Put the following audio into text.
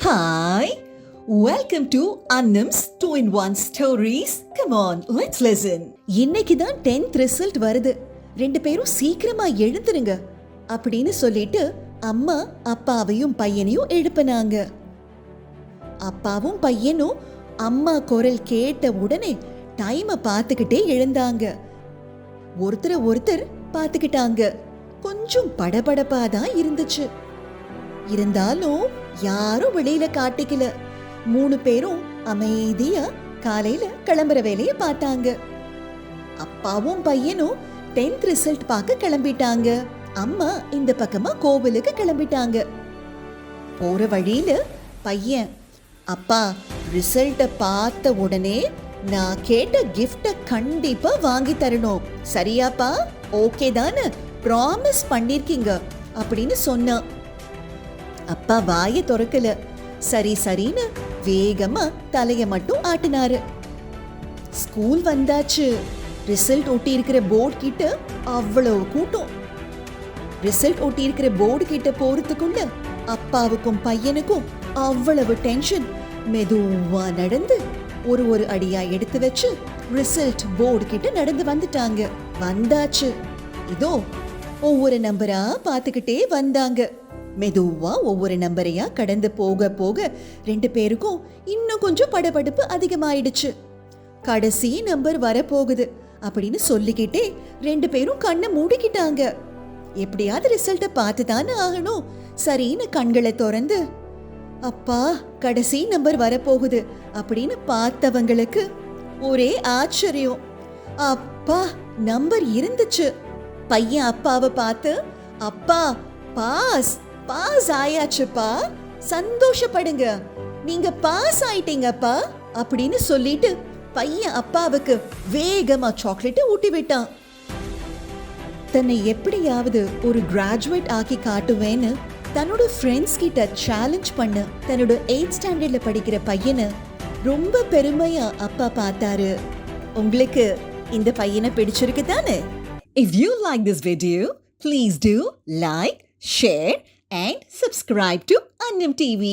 Hi, welcome to Annam's 2-in-1 Stories. Come on, let's listen. இன்னைக்கு தான் 10th result வருது. 2 பேரும் சீக்கிரமா எழுந்துருங்க அப்படின்னு சொல்லிட்டு அம்மா அப்பாவையும் பையனையும் எழுப்பினாங்க. அப்பாவும் பையனும் அம்மா குரல் கேட்ட உடனே டைமை பார்த்துக்கிட்டே எழுந்தாங்க. ஒருத்தர் பார்த்துக்கிட்டாங்க. கொஞ்சம் படபடப்பா தான் இருந்துச்சு. இருந்தாலும் யாரும் வெளியில காட்டிக்கல. 3 பேரும் அமைதியா காலையில கிளம்புற வேலைய பார்த்தாங்க. அப்பாவும் பையனும் 10th ரிசல்ட் பார்க்க கிளம்பிட்டாங்க. அம்மா இந்த பக்கமா கோவிலுக்கு கிளம்பிட்டாங்க. போற வழியில பையன், அப்பா ரிசல்ட்ட பார்த்த உடனே நான் கேட்ட கிஃப்ட கண்டிப்பா வாங்கி தரணும், சரியாப்பா? ஓகே தானே? ப்ராமிஸ் பண்ணிருக்கீங்க அப்படின்னு சொன்னான். அப்பா வாயை திறக்கல. சரி சரின்னு வேகமா தலைய மட்டும் ஆட்டினாரு. ஸ்கூல் வந்தாச்சு. ரிசல்ட் ஒட்டி இருக்கிற போர்டு கிட்ட அவ்வளவு கூட்டம். ரிசல்ட் ஒட்டி இருக்கிற போர்டு கிட்ட போறதுக்குள்ள அப்பாவுக்கும் பையனுக்கும் அவ்வளவு டென்ஷன். மெதுவா நடந்து ஒரு அடியா எடுத்து வச்சு ரிசல்ட் போர்டு கிட்ட நடந்து வந்துட்டாங்க. வந்தாச்சு. இதோ ஒவ்வொரு நம்பரா பார்த்துக்கிட்டே வந்தாங்க. மெதுவா ஒவ்வொரு நம்பரையா கடந்து போக போக 2 பேருக்கும் இன்னும் கொஞ்சம் படபடப்பு அதிகமாயிடுச்சு. கடைசி நம்பர் வரப்போகுது அப்படின்னு சொல்லிக்கிட்டே 2 பேரும் கண்ணை மூடிக்கிட்டாங்க. எப்படியாவது ரிசல்ட்டை பார்த்து தானே ஆகணும். சரின்னு கண்களை திறந்து, அப்பா கடைசி நம்பர் வரப்போகுது அப்படின்னு பார்த்தவங்களுக்கு ஒரே ஆச்சரியம். அப்பா நம்பர் இருந்துச்சு. பையன் அப்பாவை பார்த்து, அப்பா பாஸ் பாஸ் ஆயாச்சுப்பா, சந்தோஷப்படுங்க, நீங்க பாஸ் ஆயிட்டீங்கப்பா அப்படின்னு சொல்லிட்டு பையன் அப்பாவுக்கு வேகமா சாக்லேட் ஊட்டி விட்டான். தன்னை எப்படியாவது ஒரு கிராஜுவேட் ஆக்கி காட்டுவேன்னு தன்னோட ஃப்ரெண்ட்ஸ் கிட்ட சேலஞ்ச் பண்ண தன்னோட 8th ஸ்டாண்டர்ட்ல படிக்கிற பையனை ரொம்ப பெருமையா அப்பா பார்த்தாரு. உங்களுக்கு இந்த பையனை பிடிச்சிருக்கு தானே? If you like this video, please do like, share and subscribe to Annam TV.